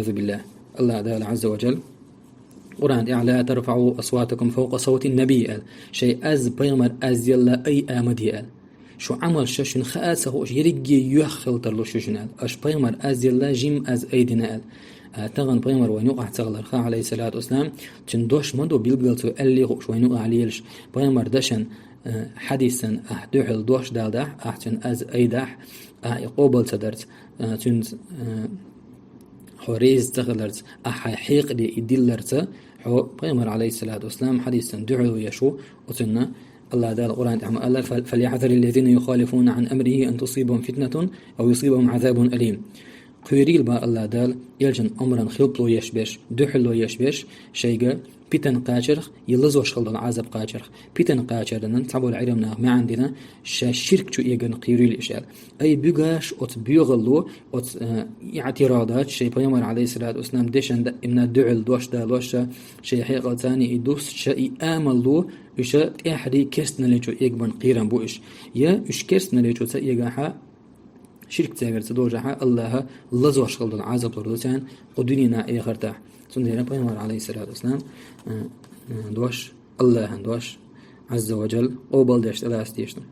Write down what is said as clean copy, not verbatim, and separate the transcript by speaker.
Speaker 1: أعوذ بالله. الله تعالى عز وجل قرآن لا ترفعوا أصواتكم فوق صوت النبي قال شيء أز بيمر أز يلا أي آمدي قال شو عمل شاشن خاصه وش يرجي يخل ترلو شاشن قال أش بيمر أز يلا جيم أز أيدنا قال تغن بيمر وينوقع تغلر خا عليه الصلاة والسلام تندوش مدو بيلقلتو اللي خوش وينوقع عليلش بيمر دشن حديثا أحدوحل دوش دالدح أحسن أز أيدح يقوبل تدرت تند حوريز تغلرت أحا حيق دي إدلرت حو بيمر عليه الصلاة والسلام حديثا دعوا يشو وتنا الله دال القرآن تعمل الله فليحذر الذين يخالفون عن أمره أن تصيبهم فتنة أو يصيبهم عذاب أليم قيريل با الله دال يلجن أمرا خلطلو يشبش دحلو يشبش شيء بيتن قاچرخ يلزوش خلط العذاب قاچرخ بيتن قاچرن تعبوا العلمنا ما عندنا شرك شو يجن قيريل إشال أي بيجاش أت بيغلو أت اعتراضات شيء بيمر عليه الصلاة والسلام دشن إن دعل دوش دالوش شيء حقيقة ثاني يدوس شيء آملو إيش إحدي كستنا ليشو يجبن قيران بوش يا إيش كستنا ليشو تيجاها شرك تاجر تدوجها الله لزوش خلط العذاب لردوتان قدنينا إيه خرتاح سندينا بيمر عليه الصلاة والسلام دوش الله دوش عز وجل أو بلدش ثلاث تيشتم